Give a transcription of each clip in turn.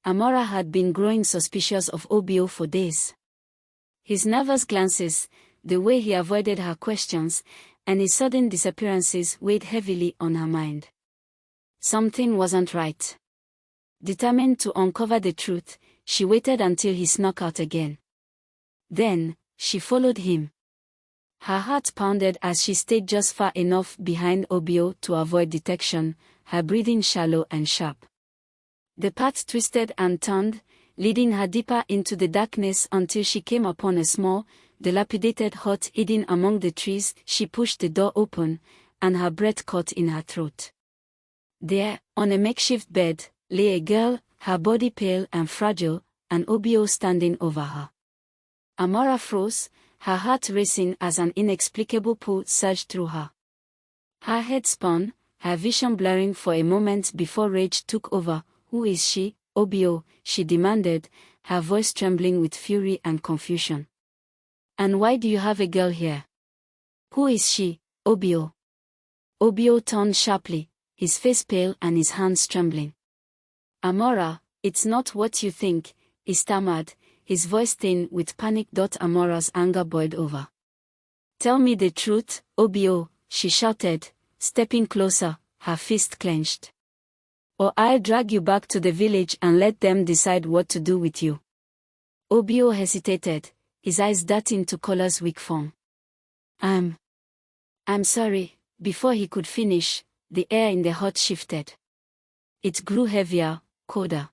Amora had been growing suspicious of Obio for days. His nervous glances, the way he avoided her questions, and his sudden disappearances weighed heavily on her mind. Something wasn't right. Determined to uncover the truth, she waited until he snuck out again. Then, she followed him. Her heart pounded as she stayed just far enough behind Obio to avoid detection, her breathing shallow and sharp. The path twisted and turned, leading her deeper into the darkness until she came upon a small, dilapidated hut hidden among the trees. She pushed the door open, and her breath caught in her throat. There, on a makeshift bed, lay a girl, her body pale and fragile, and Obio standing over her. Amora froze, her heart racing as an inexplicable pull surged through her. Her head spun, her vision blurring for a moment before rage took over. "Who is she, Obio?" she demanded, her voice trembling with fury and confusion. "And why do you have a girl here? Who is she, Obio?" Obio turned sharply, his face pale and his hands trembling. "Amora, it's not what you think," he stammered, his voice thin with panic. Amora's anger boiled over. "Tell me the truth, Obio," she shouted, stepping closer, her fist clenched. "Or I'll drag you back to the village and let them decide what to do with you." Obio hesitated, his eyes darting to Collar's weak form. I'm sorry." Before he could finish, the air in the hut shifted. It grew heavier, colder.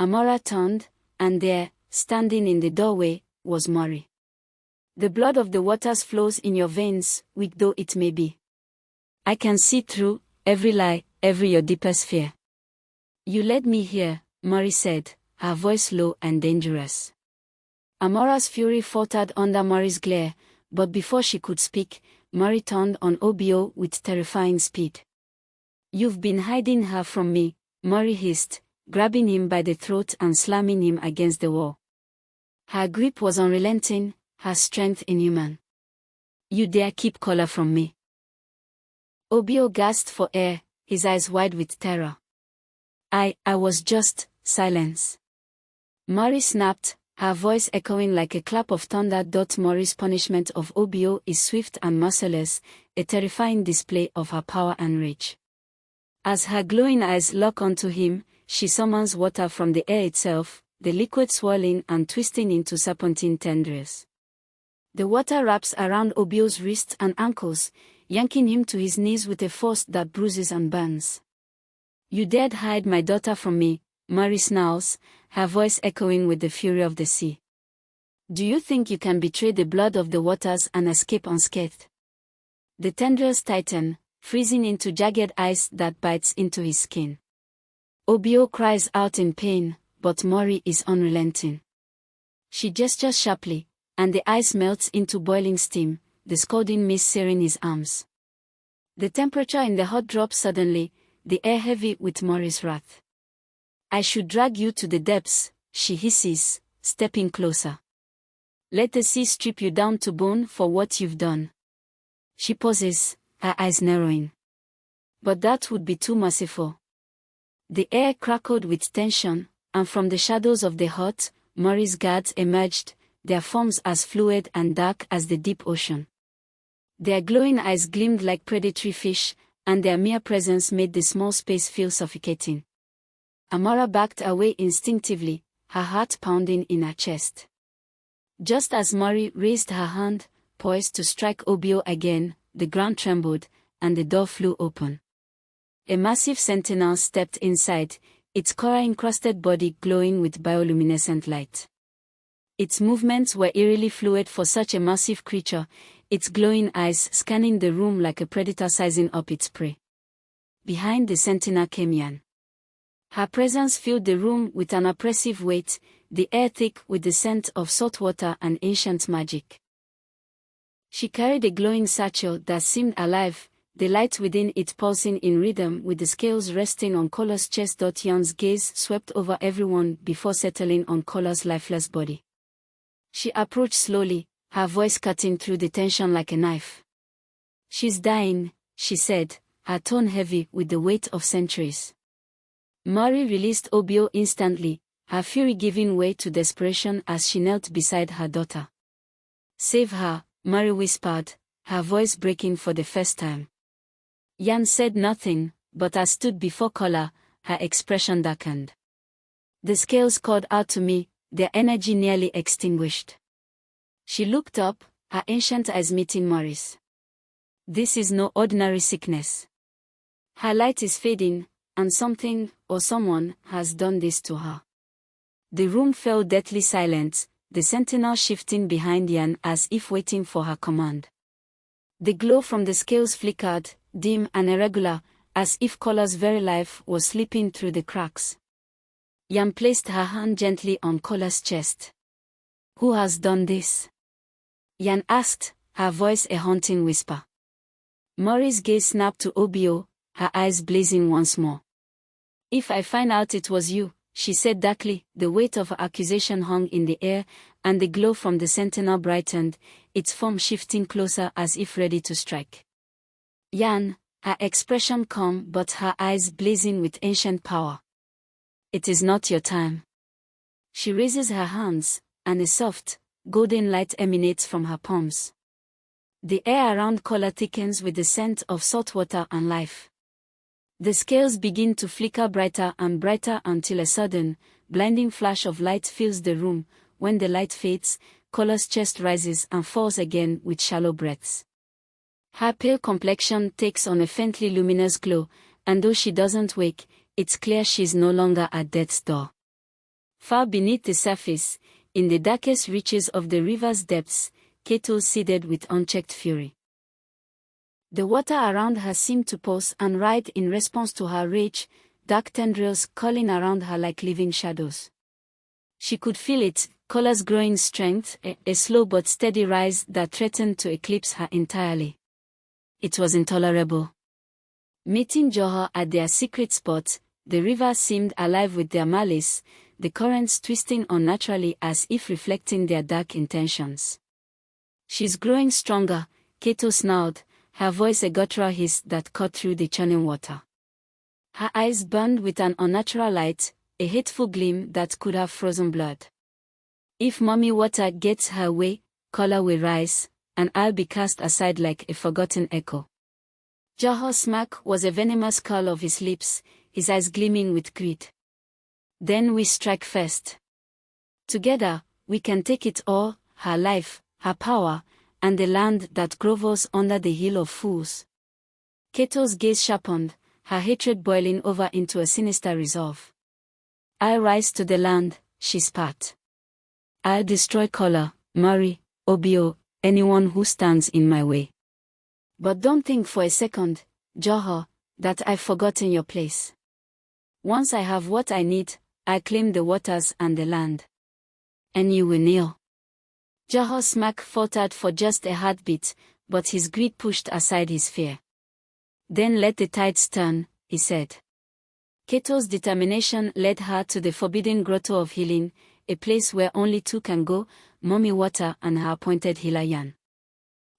Amora turned, and there, standing in the doorway, was Mori. "The blood of the waters flows in your veins, weak though it may be. I can see through every lie, every your deepest fear. You led me here," Mori said, her voice low and dangerous. Amora's fury faltered under Mori's glare, but before she could speak, Mori turned on Obio with terrifying speed. "You've been hiding her from me," Mori hissed, grabbing him by the throat and slamming him against the wall. Her grip was unrelenting, her strength inhuman. "You dare keep Collar from me?" Obio gasped for air, his eyes wide with terror. I was just..." Silence. Mori snapped, her voice echoing like a clap of thunder. Mori's punishment of Obio is swift and merciless, a terrifying display of her power and rage. As her glowing eyes lock onto him, she summons water from the air itself, the liquid swirling and twisting into serpentine tendrils. The water wraps around Obio's wrists and ankles, yanking him to his knees with a force that bruises and burns. "You dared hide my daughter from me," Mori snarls, her voice echoing with the fury of the sea. "Do you think you can betray the blood of the waters and escape unscathed?" The tendrils tighten, freezing into jagged ice that bites into his skin. Obio cries out in pain, but Mori is unrelenting. She gestures sharply, and the ice melts into boiling steam, the scalding mist searing his arms. The temperature in the hut drops suddenly, the air heavy with Mori's wrath. "I should drag you to the depths," she hisses, stepping closer. "Let the sea strip you down to bone for what you've done." She pauses, her eyes narrowing. But that would be too merciful. The air crackled with tension, and from the shadows of the hut, Mori's guards emerged, their forms as fluid and dark as the deep ocean. Their glowing eyes gleamed like predatory fish, and their mere presence made the small space feel suffocating. Amora backed away instinctively, her heart pounding in her chest. Just as Mori raised her hand, poised to strike Obio again, the ground trembled, and the door flew open. A massive sentinel stepped inside, its coral-encrusted body glowing with bioluminescent light. Its movements were eerily fluid for such a massive creature, its glowing eyes scanning the room like a predator sizing up its prey. Behind the sentinel came Yan. Her presence filled the room with an oppressive weight, the air thick with the scent of salt water and ancient magic. She carried a glowing satchel that seemed alive, the light within it pulsing in rhythm with the scales resting on Collar's chest. Yan's gaze swept over everyone before settling on Collar's lifeless body. She approached slowly, her voice cutting through the tension like a knife. "She's dying," she said, her tone heavy with the weight of centuries. Mari released Obio instantly, her fury giving way to desperation as she knelt beside her daughter. "Save her," Mari whispered, her voice breaking for the first time. Yan said nothing, but as stood before Kola, her expression darkened. The scales called out to me, their energy nearly extinguished. She looked up, her ancient eyes meeting Mari's. "This is no ordinary sickness. Her light is fading, and something, or someone, has done this to her." The room fell deathly silent, the sentinel shifting behind Yan as if waiting for her command. The glow from the scales flickered, dim and irregular, as if Kola's very life was slipping through the cracks. Yan placed her hand gently on Kola's chest. "Who has done this?" Yan asked, her voice a haunting whisper. Mari's gaze snapped to Obio, her eyes blazing once more. "If I find out it was you," she said darkly, the weight of her accusation hung in the air, and the glow from the sentinel brightened, its form shifting closer as if ready to strike. Yan, her expression calm but her eyes blazing with ancient power. "It is not your time." She raises her hands, and a soft, golden light emanates from her palms. The air around Kola thickens with the scent of salt water and life. The scales begin to flicker brighter and brighter until a sudden, blinding flash of light fills the room. When the light fades, Kola's chest rises and falls again with shallow breaths. Her pale complexion takes on a faintly luminous glow, and though she doesn't wake, it's clear she's no longer at death's door. Far beneath the surface, in the darkest reaches of the river's depths, Keto seethed with unchecked fury. The water around her seemed to pulse and writhe in response to her rage, dark tendrils curling around her like living shadows. She could feel it, Kola's growing strength, a slow but steady rise that threatened to eclipse her entirely. It was intolerable. Meeting Johor at their secret spot, the river seemed alive with their malice, the currents twisting unnaturally as if reflecting their dark intentions. "She's growing stronger," Keto snarled, her voice a guttural hiss that cut through the churning water. Her eyes burned with an unnatural light, a hateful gleam that could have frozen blood. "If Mami Wata gets her way, Kola will rise, and I'll be cast aside like a forgotten echo." Johor's smirk was a venomous curl of his lips, his eyes gleaming with greed. "Then we strike first. Together, we can take it all, her life, her power, and the land that grovels under the heel of fools." Keto's gaze sharpened, her hatred boiling over into a sinister resolve. "I'll rise to the land," she spat. "I'll destroy Kola, Mari, Obio, anyone who stands in my way. But don't think for a second, Johor, that I've forgotten your place. Once I have what I need, I'll claim the waters and the land. And you will kneel." Johor's smirk faltered for just a heartbeat, but his greed pushed aside his fear. "Then let the tides turn," he said. Keto's determination led her to the forbidden grotto of healing, a place where only two can go, Mami Wata and her appointed healer Yan.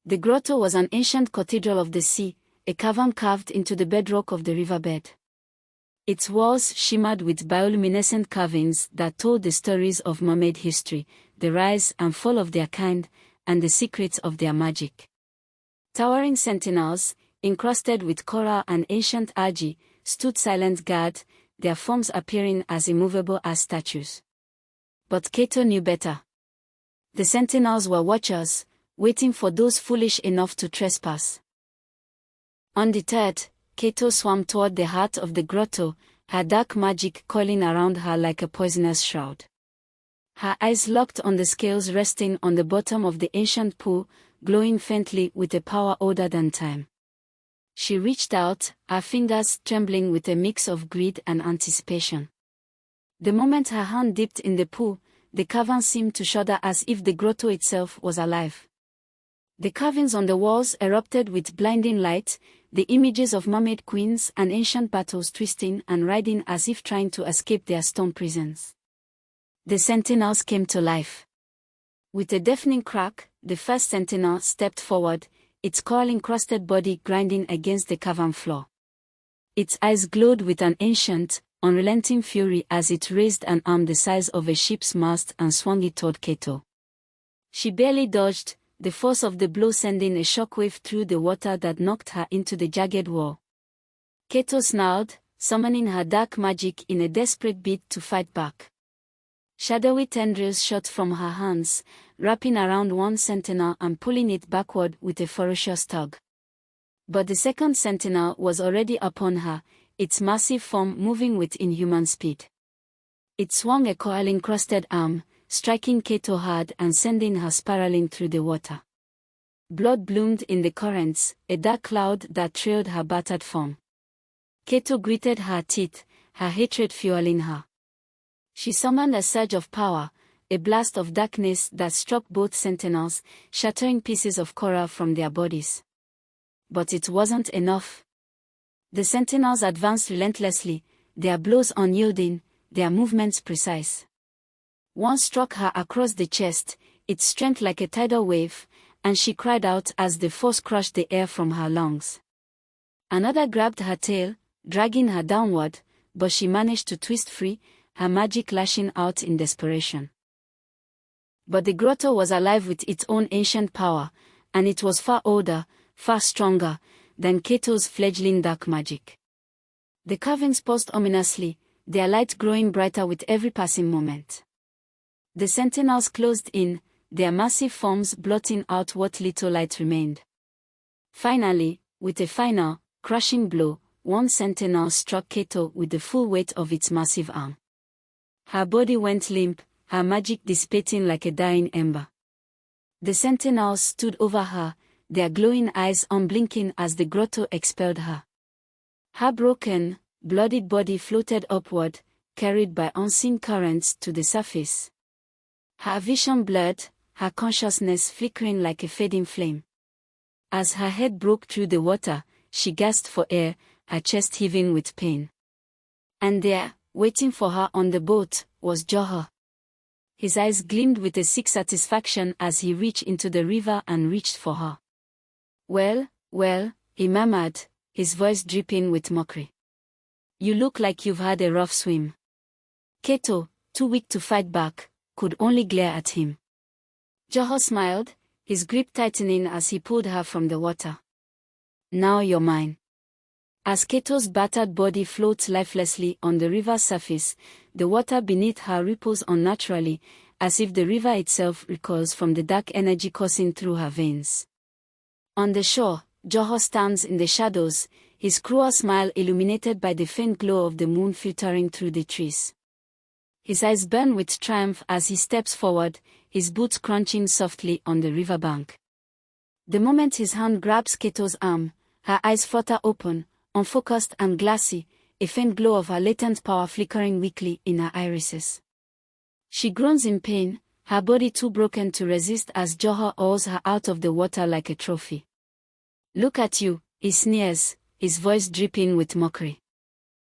The grotto was an ancient cathedral of the sea, a cavern carved into the bedrock of the riverbed. Its walls shimmered with bioluminescent carvings that told the stories of mermaid history, the rise and fall of their kind, and the secrets of their magic. Towering sentinels, encrusted with coral and ancient algae, stood silent guard, their forms appearing as immovable as statues. But Keto knew better. The sentinels were watchers, waiting for those foolish enough to trespass. Undeterred, Keto swam toward the heart of the grotto, her dark magic coiling around her like a poisonous shroud. Her eyes locked on the scales resting on the bottom of the ancient pool, glowing faintly with a power older than time. She reached out, her fingers trembling with a mix of greed and anticipation. The moment her hand dipped in the pool, the cavern seemed to shudder as if the grotto itself was alive. The carvings on the walls erupted with blinding light, the images of mermaid queens and ancient battles twisting and writhing as if trying to escape their stone prisons. The sentinels came to life. With a deafening crack, the first sentinel stepped forward, its coral-encrusted body grinding against the cavern floor. Its eyes glowed with an ancient, unrelenting fury as it raised an arm the size of a ship's mast and swung it toward Keto. She barely dodged, the force of the blow sending a shockwave through the water that knocked her into the jagged wall. Keto snarled, summoning her dark magic in a desperate bid to fight back. Shadowy tendrils shot from her hands, wrapping around one sentinel and pulling it backward with a ferocious tug. But the second sentinel was already upon her, its massive form moving with inhuman speed. It swung a coil-encrusted arm, striking Keto hard and sending her spiraling through the water. Blood bloomed in the currents, a dark cloud that trailed her battered form. Keto gritted her teeth, her hatred fueling her. She summoned a surge of power, a blast of darkness that struck both sentinels, shattering pieces of coral from their bodies. But it wasn't enough. The sentinels advanced relentlessly, their blows unyielding, their movements precise. One struck her across the chest, its strength like a tidal wave, and she cried out as the force crushed the air from her lungs. Another grabbed her tail, dragging her downward, but she managed to twist free, her magic lashing out in desperation. But the grotto was alive with its own ancient power, and it was far older, far stronger, than Keto's fledgling dark magic. The carvings paused ominously, their light growing brighter with every passing moment. The sentinels closed in, their massive forms blotting out what little light remained. Finally, with a final, crushing blow, one sentinel struck Keto with the full weight of its massive arm. Her body went limp, her magic dissipating like a dying ember. The sentinels stood over her, their glowing eyes unblinking as the grotto expelled her. Her broken, bloodied body floated upward, carried by unseen currents to the surface. Her vision blurred, her consciousness flickering like a fading flame. As her head broke through the water, she gasped for air, her chest heaving with pain. And there, waiting for her on the boat, was Johor. His eyes gleamed with a sick satisfaction as he reached into the river and reached for her. Well, he murmured, his voice dripping with mockery. You look like you've had a rough swim. Keto, too weak to fight back, could only glare at him. Johor smiled, his grip tightening as he pulled her from the water. Now you're mine. As Keto's battered body floats lifelessly on the river's surface, the water beneath her ripples unnaturally, as if the river itself recoils from the dark energy coursing through her veins. On the shore, Johor stands in the shadows, his cruel smile illuminated by the faint glow of the moon filtering through the trees. His eyes burn with triumph as he steps forward, his boots crunching softly on the riverbank. The moment his hand grabs Keto's arm, her eyes flutter open, unfocused and glassy, a faint glow of her latent power flickering weakly in her irises. She groans in pain, her body too broken to resist as Johor hauls her out of the water like a trophy. Look at you, he sneers, his voice dripping with mockery.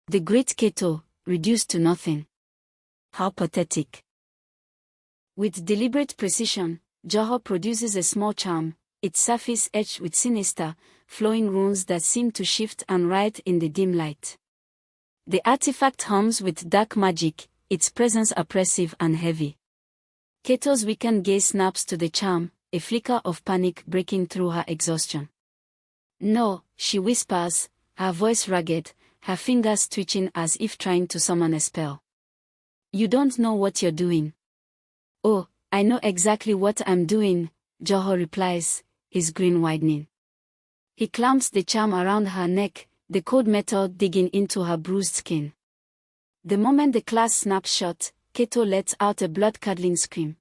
The great Keto, reduced to nothing. How pathetic. With deliberate precision, Johor produces a small charm, its surface etched with sinister, flowing runes that seem to shift and writhe in the dim light. The artifact hums with dark magic, its presence oppressive and heavy. Keto's weakened gaze snaps to the charm, a flicker of panic breaking through her exhaustion. No, she whispers, her voice ragged, her fingers twitching as if trying to summon a spell. You don't know what you're doing. Oh, I know exactly what I'm doing, Johor replies, his grin widening. He clamps the charm around her neck, the cold metal digging into her bruised skin. The moment the clasp snaps shut, Keto lets out a blood-curdling scream.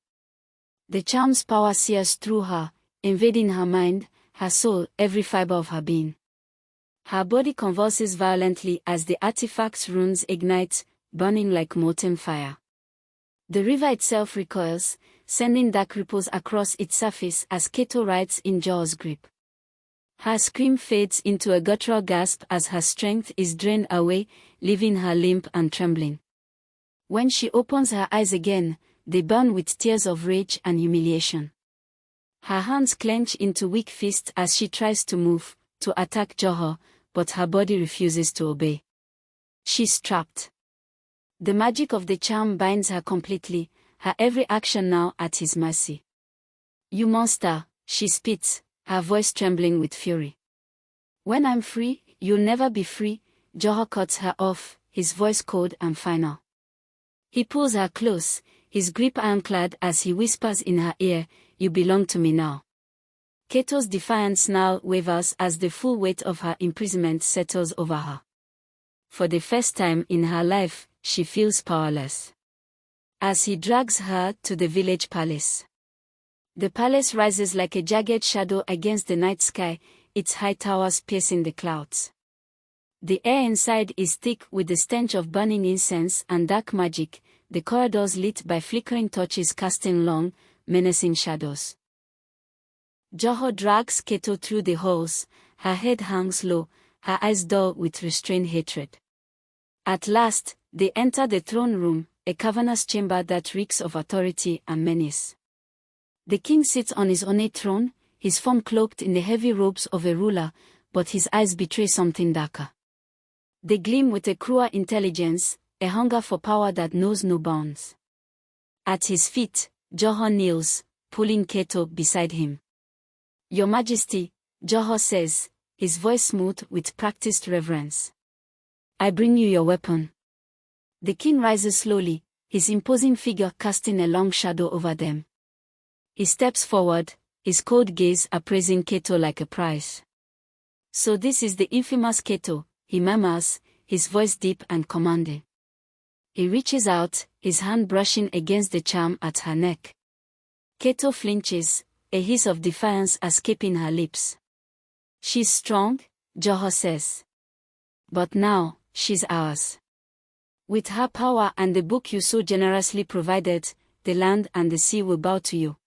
The charm's power sears through her, invading her mind, her soul, every fiber of her being. Her body convulses violently as the artifact's runes ignite, burning like molten fire. The river itself recoils, sending dark ripples across its surface as Keto writhes in Johor's grip. Her scream fades into a guttural gasp as her strength is drained away, leaving her limp and trembling. When she opens her eyes again, they burn with tears of rage and humiliation. Her hands clench into weak fists as she tries to move, to attack Johor, but her body refuses to obey. She's trapped. The magic of the charm binds her completely, her every action now at his mercy. "You monster," she spits, her voice trembling with fury. "When I'm free, you'll never be free," Joho cuts her off, his voice cold and final. He pulls her close, his grip ironclad as he whispers in her ear, "You belong to me now." Keto's defiance now wavers as the full weight of her imprisonment settles over her. For the first time in her life, she feels powerless. As he drags her to the village palace. The palace rises like a jagged shadow against the night sky, its high towers piercing the clouds. The air inside is thick with the stench of burning incense and dark magic, the corridors lit by flickering torches casting long, menacing shadows. Joho drags Keto through the halls, her head hangs low, her eyes dull with restrained hatred. At last, they enter the throne room, a cavernous chamber that reeks of authority and menace. The king sits on his ornate throne, his form cloaked in the heavy robes of a ruler, but his eyes betray something darker. They gleam with a cruel intelligence, a hunger for power that knows no bounds. At his feet, Joho kneels, pulling Keto beside him. "Your Majesty," Joho says, his voice smooth with practiced reverence. "I bring you your weapon." The king rises slowly, his imposing figure casting a long shadow over them. He steps forward, his cold gaze appraising Keto like a prize. "So this is the infamous Keto," he murmurs, his voice deep and commanding. He reaches out, his hand brushing against the charm at her neck. Keto flinches, a hiss of defiance escaping her lips. "She's strong," Joho says. "But now, she's ours. With her power and the book you so generously provided, the land and the sea will bow to you."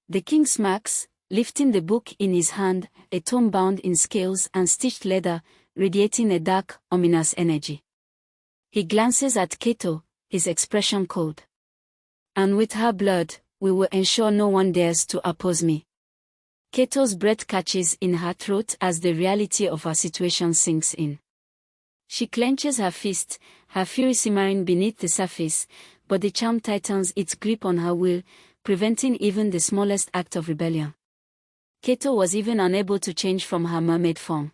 The king smirks, lifting the book in his hand, a tome bound in scales and stitched leather, radiating a dark, ominous energy. He glances at Keto, his expression cold. "And with her blood, we will ensure no one dares to oppose me." Keto's breath catches in her throat as the reality of her situation sinks in. She clenches her fist, her fury simmering beneath the surface, but the charm tightens its grip on her will, preventing even the smallest act of rebellion. Keto was even unable to change from her mermaid form.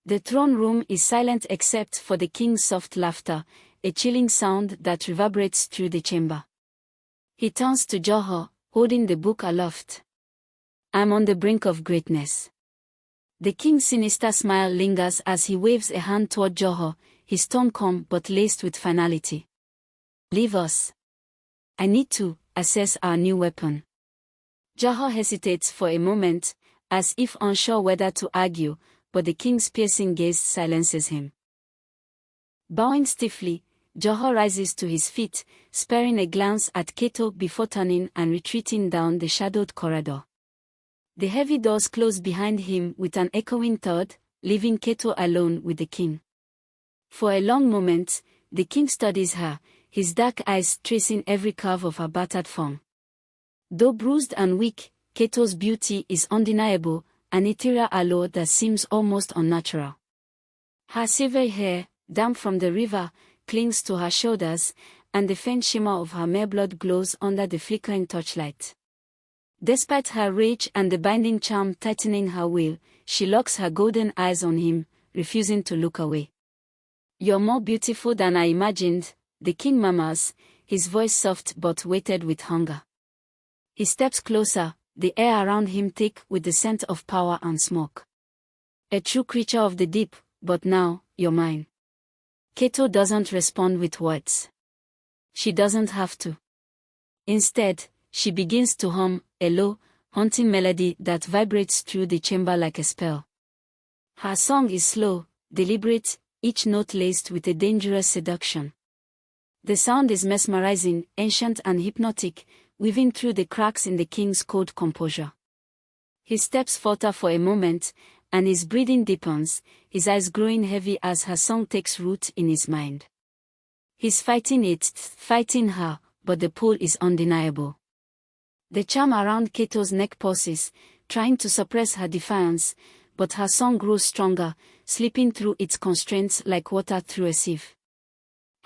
The throne room is silent except for the king's soft laughter, a chilling sound that reverberates through the chamber. He turns to Joho, holding the book aloft. "I'm on the brink of greatness." The king's sinister smile lingers as he waves a hand toward Joho, his tone calm but laced with finality. "Leave us. I need to assess our new weapon." Joho hesitates for a moment, as if unsure whether to argue, but the king's piercing gaze silences him. Bowing stiffly, Joho rises to his feet, sparing a glance at Keto before turning and retreating down the shadowed corridor. The heavy doors close behind him with an echoing thud, leaving Keto alone with the king. For a long moment, the king studies her, his dark eyes tracing every curve of her battered form. Though bruised and weak, Keto's beauty is undeniable, an ethereal allure that seems almost unnatural. Her silver hair, damp from the river, clings to her shoulders, and the faint shimmer of her mere blood glows under the flickering torchlight. Despite her rage and the binding charm tightening her will, she locks her golden eyes on him, refusing to look away. "You're more beautiful than I imagined," the king murmurs, his voice soft but weighted with hunger. He steps closer, the air around him thick with the scent of power and smoke. "A true creature of the deep, but now, you're mine." Keto doesn't respond with words. She doesn't have to. Instead, she begins to hum, a low, haunting melody that vibrates through the chamber like a spell. Her song is slow, deliberate, each note laced with a dangerous seduction. The sound is mesmerizing, ancient and hypnotic, weaving through the cracks in the king's cold composure. His steps falter for a moment, and his breathing deepens, his eyes growing heavy as her song takes root in his mind. He's fighting her, but the pull is undeniable. The charm around Keto's neck pulses, trying to suppress her defiance, but her song grows stronger, slipping through its constraints like water through a sieve.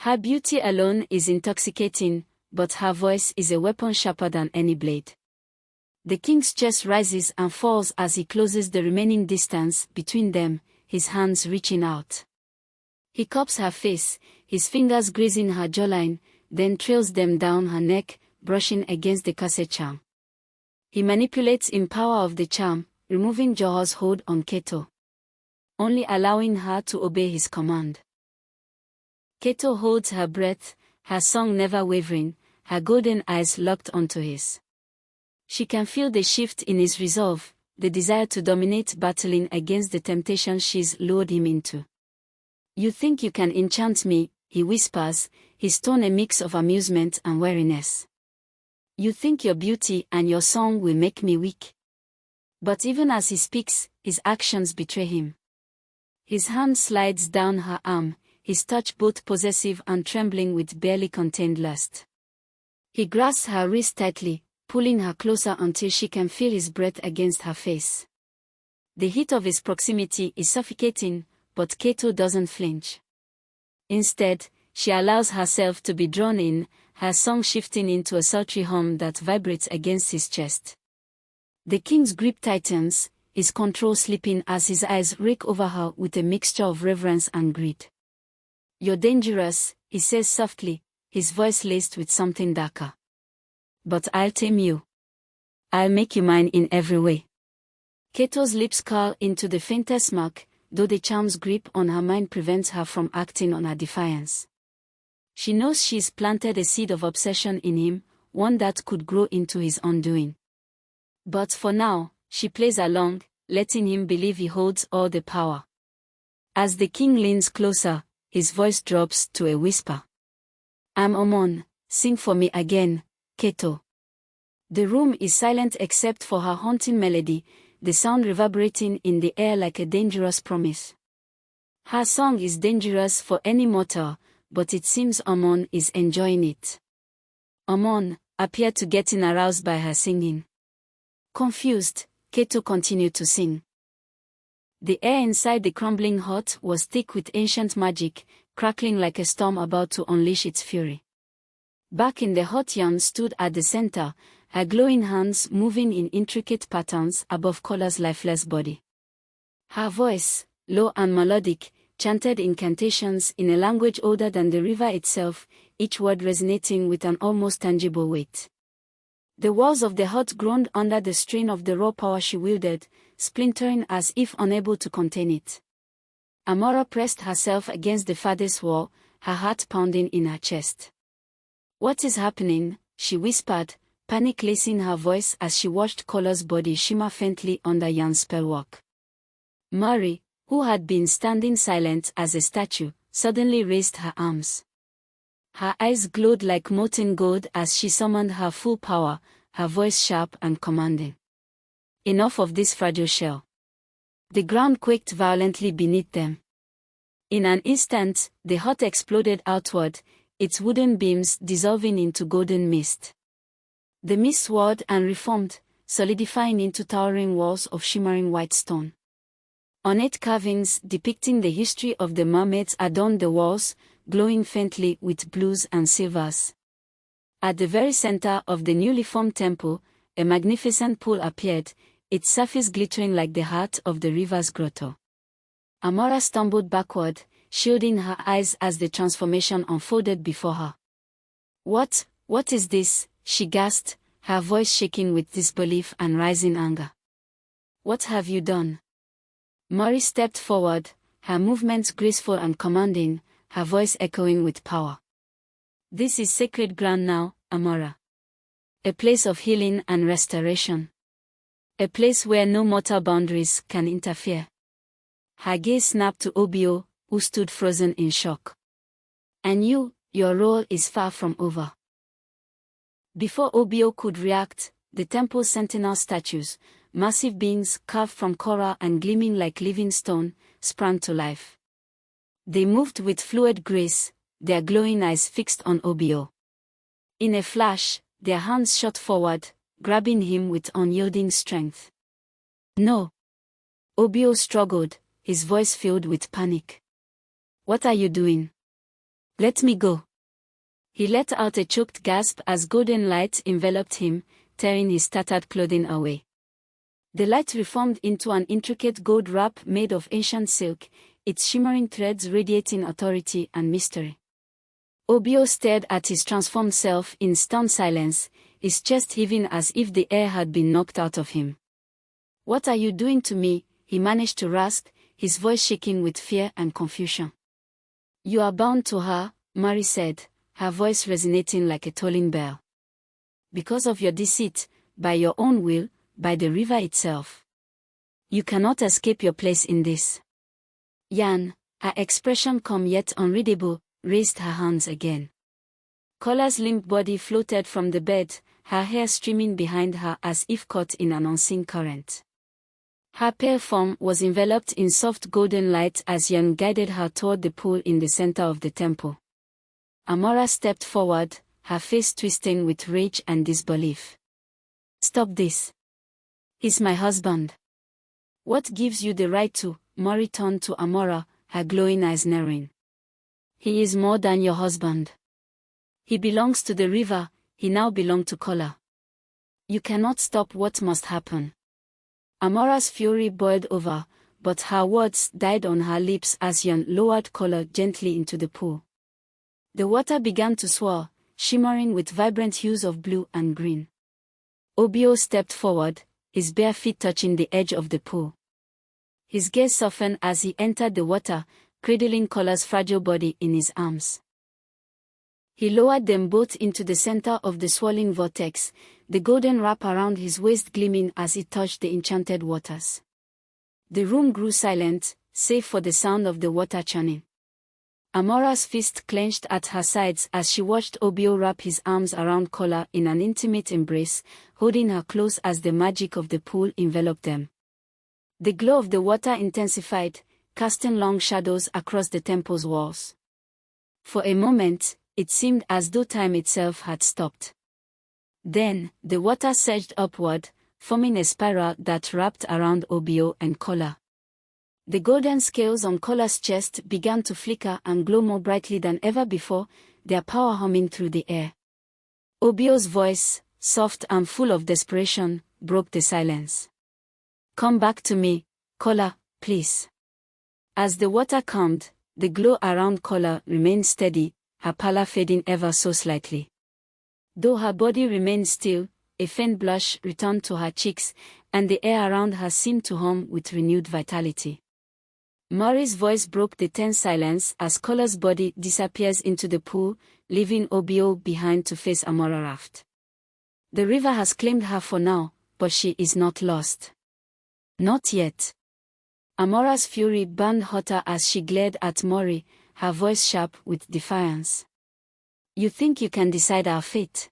Her beauty alone is intoxicating, but her voice is a weapon sharper than any blade. The king's chest rises and falls as he closes the remaining distance between them, his hands reaching out. He cups her face, his fingers grazing her jawline, then trails them down her neck, brushing against the corset charm. He manipulates in power of the charm, removing Johor's hold on Keto, only allowing her to obey his command. Keto holds her breath, her song never wavering, her golden eyes locked onto his. She can feel the shift in his resolve, the desire to dominate, battling against the temptation she's lured him into. "You think you can enchant me," he whispers, his tone a mix of amusement and weariness. "You think your beauty and your song will make me weak." But even as he speaks, his actions betray him. His hand slides down her arm, his touch both possessive and trembling with barely contained lust. He grasps her wrist tightly, pulling her closer until she can feel his breath against her face. The heat of his proximity is suffocating, but Keto doesn't flinch. Instead, she allows herself to be drawn in, her song shifting into a sultry hum that vibrates against his chest. The king's grip tightens, his control slipping as his eyes rake over her with a mixture of reverence and greed. "You're dangerous," he says softly, his voice laced with something darker. "But I'll tame you. I'll make you mine in every way." Keto's lips curl into the faintest smirk, though the charm's grip on her mind prevents her from acting on her defiance. She knows she's planted a seed of obsession in him, one that could grow into his undoing. But for now, she plays along, letting him believe he holds all the power. As the king leans closer, his voice drops to a whisper. "I'm Omon, sing for me again, Keto." The room is silent except for her haunting melody, the sound reverberating in the air like a dangerous promise. Her song is dangerous for any mortal, but it seems Omon is enjoying it. Omon appeared to getting aroused by her singing. Confused, Keto continued to sing. The air inside the crumbling hut was thick with ancient magic, crackling like a storm about to unleash its fury. Back in the hut, Yan stood at the center, her glowing hands moving in intricate patterns above Kola's lifeless body. Her voice, low and melodic, chanted incantations in a language older than the river itself, each word resonating with an almost tangible weight. The walls of the hut groaned under the strain of the raw power she wielded, splintering as if unable to contain it. Amora pressed herself against the farthest wall, her heart pounding in her chest. "What is happening?" she whispered, panic lacing her voice as she watched Kola's body shimmer faintly under Yan's spellwork. Mari, who had been standing silent as a statue, suddenly raised her arms. Her eyes glowed like molten gold as she summoned her full power, her voice sharp and commanding. "Enough of this fragile shell." The ground quaked violently beneath them. In an instant, the hut exploded outward, its wooden beams dissolving into golden mist. The mist swirled and reformed, solidifying into towering walls of shimmering white stone. Ornate carvings depicting the history of the mermaids adorned the walls, glowing faintly with blues and silvers. At the very center of the newly formed temple, a magnificent pool appeared, its surface glittering like the heart of the river's grotto. Amora stumbled backward, shielding her eyes as the transformation unfolded before her. What is this?" she gasped, her voice shaking with disbelief and rising anger. "What have you done?" Mari stepped forward, her movements graceful and commanding, her voice echoing with power. "This is sacred ground now, Amora. A place of healing and restoration. A place where no mortal boundaries can interfere." Her gaze snapped to Obio, who stood frozen in shock. "And your role is far from over." Before Obio could react, the temple's sentinel statues, massive beings carved from coral and gleaming like living stone, sprang to life. They moved with fluid grace, their glowing eyes fixed on Obio. In a flash, their hands shot forward, grabbing him with unyielding strength. "No!" Obio struggled, his voice filled with panic. "What are you doing?" Let me go. He let out a choked gasp as golden light enveloped him, tearing his tattered clothing away. The light reformed into an intricate gold wrap made of ancient silk, its shimmering threads radiating authority and mystery. Obio stared at his transformed self in stunned silence, his chest heaving as if the air had been knocked out of him. "What are you doing to me?" he managed to rasp, his voice shaking with fear and confusion. "You are bound to her," Mari said, her voice resonating like a tolling bell. "Because of your deceit, by your own will, by the river itself. You cannot escape your place in this." Yan, her expression calm yet unreadable, raised her hands again. Kola's limp body floated from the bed, her hair streaming behind her as if caught in an unseen current. Her pale form was enveloped in soft golden light as Yan guided her toward the pool in the center of the temple. Amora stepped forward, her face twisting with rage and disbelief. "Stop this. He's my husband." "What gives you the right to?" Mari turned to Amora, her glowing eyes narrowing. "He is more than your husband. He belongs to the river, he now belongs to Kola. You cannot stop what must happen." Amora's fury boiled over, but her words died on her lips as Yan lowered Kola gently into the pool. The water began to swirl, shimmering with vibrant hues of blue and green. Obio stepped forward, his bare feet touching the edge of the pool. His gaze softened as he entered the water, cradling Kola's fragile body in his arms. He lowered them both into the center of the swirling vortex, the golden wrap around his waist gleaming as it touched the enchanted waters. The room grew silent, save for the sound of the water churning. Amora's fist clenched at her sides as she watched Obio wrap his arms around Kola in an intimate embrace, holding her close as the magic of the pool enveloped them. The glow of the water intensified, casting long shadows across the temple's walls. For a moment, it seemed as though time itself had stopped. Then, the water surged upward, forming a spiral that wrapped around Obio and Kola. The golden scales on Kola's chest began to flicker and glow more brightly than ever before, their power humming through the air. Obio's voice, soft and full of desperation, broke the silence. "Come back to me, Kola, please." As the water calmed, the glow around Kola remained steady, her pallor fading ever so slightly. Though her body remained still, a faint blush returned to her cheeks, and the air around her seemed to hum with renewed vitality. Mari's voice broke the tense silence as Kola's body disappears into the pool, leaving Obio behind to face Amora Raft. "The river has claimed her for now, but she is not lost." "Not yet." Amora's fury burned hotter as she glared at Mori, her voice sharp with defiance. "You think you can decide our fate?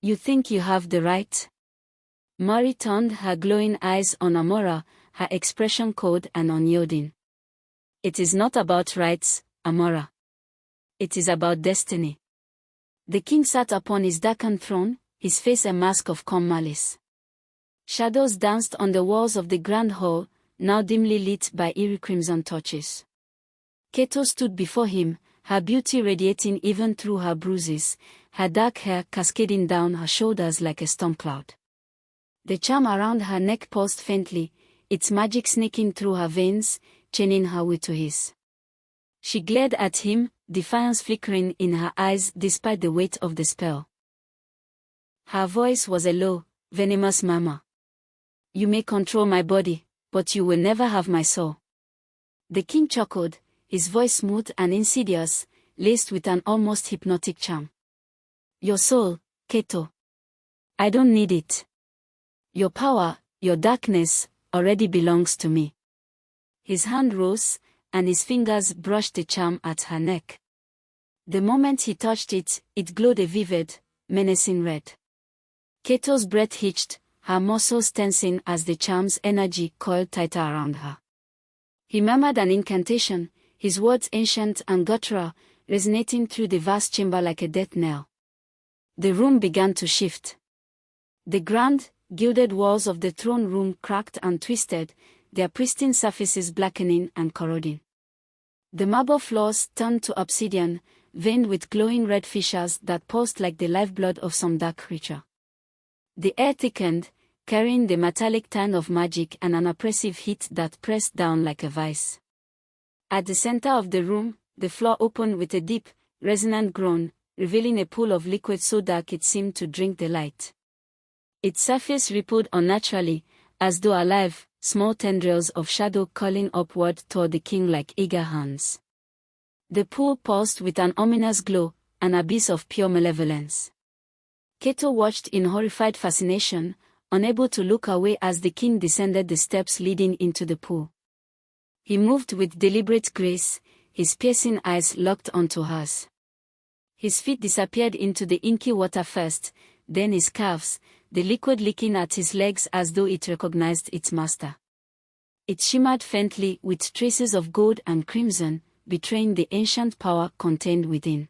You think you have the right?" Mori turned her glowing eyes on Amora, her expression cold and unyielding. "It is not about rights, Amora. It is about destiny." The king sat upon his darkened throne, his face a mask of calm malice. Shadows danced on the walls of the grand hall, now dimly lit by eerie crimson torches. Keto stood before him, her beauty radiating even through her bruises, her dark hair cascading down her shoulders like a storm cloud. The charm around her neck pulsed faintly, its magic sneaking through her veins, chaining her will to his. She glared at him, defiance flickering in her eyes despite the weight of the spell. Her voice was a low, venomous murmur. "You may control my body, but you will never have my soul." The king chuckled, his voice smooth and insidious, laced with an almost hypnotic charm. "Your soul, Keto. I don't need it. Your power, your darkness, already belongs to me." His hand rose, and his fingers brushed the charm at her neck. The moment he touched it, it glowed a vivid, menacing red. Keto's breath hitched, her muscles tensing as the charm's energy coiled tighter around her. He murmured an incantation, his words ancient and guttural, resonating through the vast chamber like a death knell. The room began to shift. The grand, gilded walls of the throne room cracked and twisted, their pristine surfaces blackening and corroding. The marble floors turned to obsidian, veined with glowing red fissures that pulsed like the lifeblood of some dark creature. The air thickened, carrying the metallic tang of magic and an oppressive heat that pressed down like a vice. At the center of the room, the floor opened with a deep, resonant groan, revealing a pool of liquid so dark it seemed to drink the light. Its surface rippled unnaturally, as though alive, small tendrils of shadow curling upward toward the king like eager hands. The pool pulsed with an ominous glow, an abyss of pure malevolence. Keto watched in horrified fascination, unable to look away as the king descended the steps leading into the pool. He moved with deliberate grace, his piercing eyes locked onto hers. His feet disappeared into the inky water first, then his calves, the liquid licking at his legs as though it recognized its master. It shimmered faintly with traces of gold and crimson, betraying the ancient power contained within.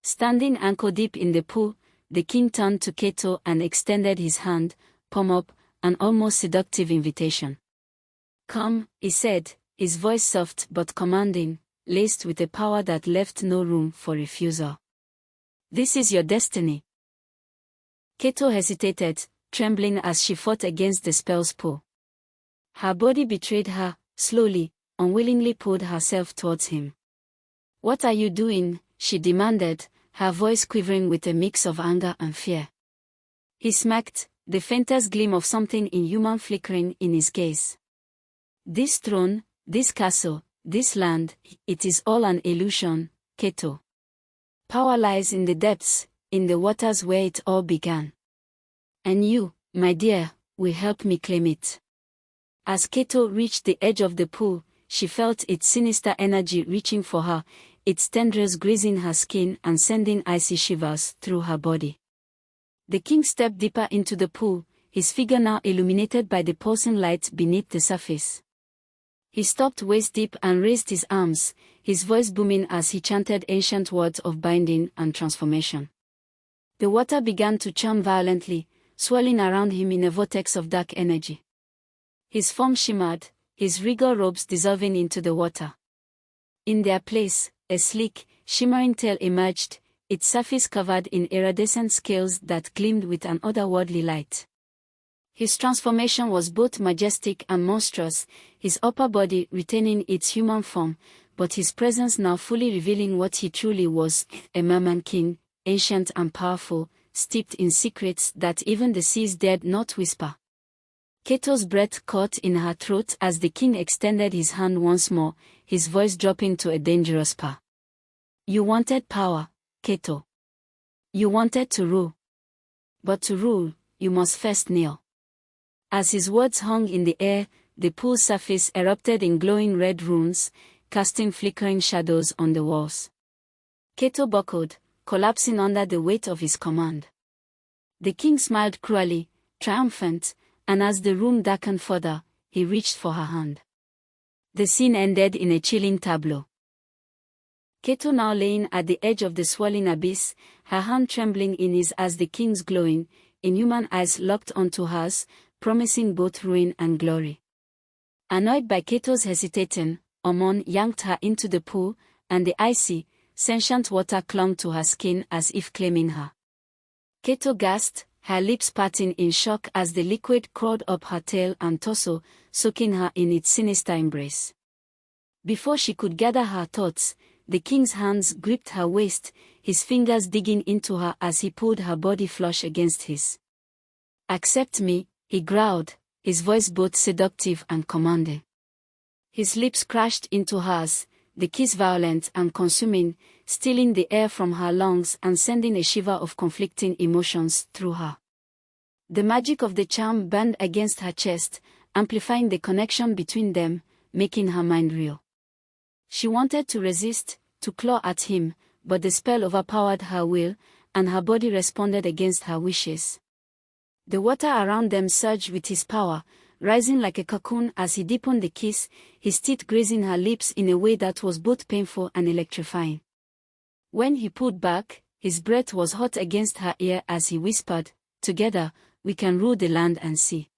Standing ankle-deep in the pool, the king turned to Keto and extended his hand, palm up, an almost seductive invitation. "Come," he said, his voice soft but commanding, laced with a power that left no room for refusal. "This is your destiny." Keto hesitated, trembling as she fought against the spell's pull. Her body betrayed her, slowly, unwillingly pulled herself towards him. "What are you doing?" she demanded, her voice quivering with a mix of anger and fear. He smacked, the faintest gleam of something inhuman flickering in his gaze. "This throne, this castle, this land, it is all an illusion, Keto. Power lies in the depths, in the waters where it all began. And you, my dear, will help me claim it." As Keto reached the edge of the pool, she felt its sinister energy reaching for her, its tendrils grazing her skin and sending icy shivers through her body. The king stepped deeper into the pool, his figure now illuminated by the pulsing light beneath the surface. He stopped waist-deep and raised his arms, his voice booming as he chanted ancient words of binding and transformation. The water began to churn violently, swirling around him in a vortex of dark energy. His form shimmered, his regal robes dissolving into the water. In their place, a sleek, shimmering tail emerged, its surface covered in iridescent scales that gleamed with an otherworldly light. His transformation was both majestic and monstrous, his upper body retaining its human form, but his presence now fully revealing what he truly was, a merman king, ancient and powerful, steeped in secrets that even the seas dared not whisper. Keto's breath caught in her throat as the king extended his hand once more, his voice dropping to a dangerous purr. "You wanted power, Keto. You wanted to rule. But to rule, you must first kneel." As his words hung in the air, the pool's surface erupted in glowing red runes, casting flickering shadows on the walls. Keto buckled, collapsing under the weight of his command. The king smiled cruelly, triumphant, and as the room darkened further, he reached for her hand. The scene ended in a chilling tableau. Keto now laying at the edge of the swirling abyss, her hand trembling in his as the king's glowing, inhuman eyes locked onto hers, promising both ruin and glory. Annoyed by Keto's hesitating, Omon yanked her into the pool, and the icy, sentient water clung to her skin as if claiming her. Keto gasped, her lips parting in shock as the liquid crawled up her tail and torso, soaking her in its sinister embrace. Before she could gather her thoughts, the king's hands gripped her waist, his fingers digging into her as he pulled her body flush against his. "Accept me," he growled, his voice both seductive and commanding. His lips crashed into hers, the kiss violent and consuming, stealing the air from her lungs and sending a shiver of conflicting emotions through her. The magic of the charm burned against her chest, amplifying the connection between them, making her mind reel. She wanted to resist, to claw at him, but the spell overpowered her will, and her body responded against her wishes. The water around them surged with his power, rising like a cocoon as he deepened the kiss, his teeth grazing her lips in a way that was both painful and electrifying. When he pulled back, his breath was hot against her ear as he whispered, "Together, we can rule the land and sea.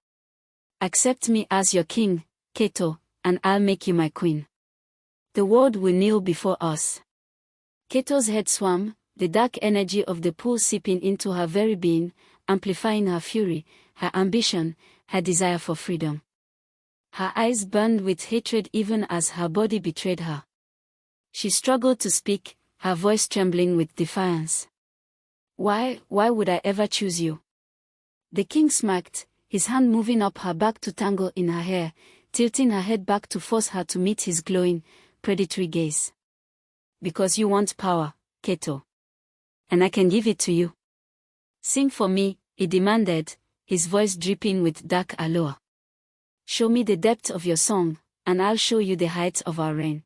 Accept me as your king, Keto, and I'll make you my queen. The world will kneel before us." Keto's head swam, the dark energy of the pool seeping into her very being, amplifying her fury, her ambition, her desire for freedom. Her eyes burned with hatred even as her body betrayed her. She struggled to speak, her voice trembling with defiance. Why would I ever choose you? The king smirked, his hand moving up her back to tangle in her hair, tilting her head back to force her to meet his glowing, predatory gaze. Because you want power, Keto. And I can give it to you. Sing for me, he demanded, his voice dripping with dark allure. Show me the depth of your song, and I'll show you the heights of our reign.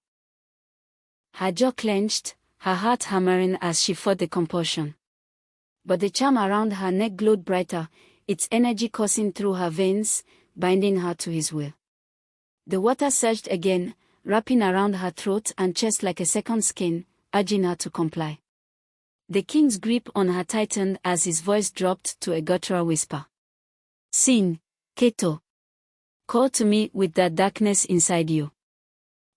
Her jaw clenched, her heart hammering as she fought the compulsion. But the charm around her neck glowed brighter, its energy coursing through her veins, binding her to his will. The water surged again, wrapping around her throat and chest like a second skin, urging her to comply. The king's grip on her tightened as his voice dropped to a guttural whisper. Sing, Keto. Call to me with that darkness inside you.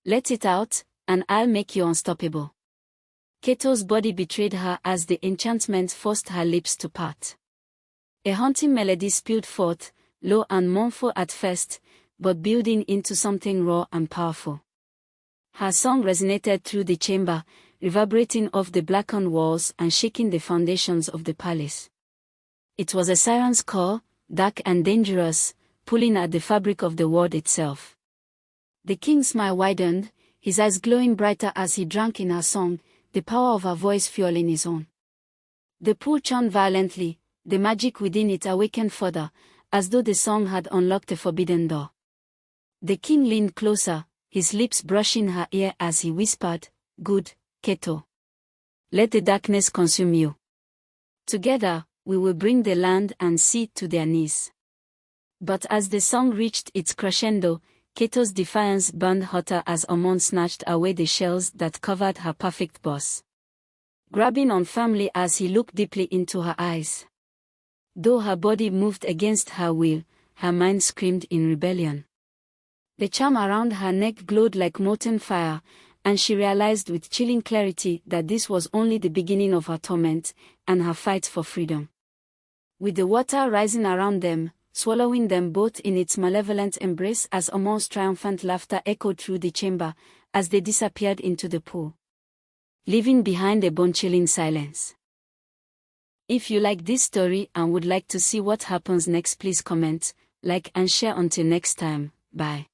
Let it out, and I'll make you unstoppable. Keto's body betrayed her as the enchantment forced her lips to part. A haunting melody spilled forth, low and mournful at first, but building into something raw and powerful. Her song resonated through the chamber, reverberating off the blackened walls and shaking the foundations of the palace. It was a siren's call, dark and dangerous, pulling at the fabric of the world itself. The king's smile widened, his eyes glowing brighter as he drank in her song, the power of her voice fueling his own. The pool churned violently, the magic within it awakened further, as though the song had unlocked a forbidden door. The king leaned closer, his lips brushing her ear as he whispered, Good, Keto. Let the darkness consume you. Together, we will bring the land and sea to their knees. But as the song reached its crescendo, Keto's defiance burned hotter as Amon snatched away the shells that covered her perfect boss. Grabbing on firmly as he looked deeply into her eyes. Though her body moved against her will, her mind screamed in rebellion. The charm around her neck glowed like molten fire, and she realized with chilling clarity that this was only the beginning of her torment, and her fight for freedom. With the water rising around them, swallowing them both in its malevolent embrace as Amon's triumphant laughter echoed through the chamber, as they disappeared into the pool, leaving behind a bone-chilling silence. If you like this story and would like to see what happens next, please comment, like and share. Until next time, bye.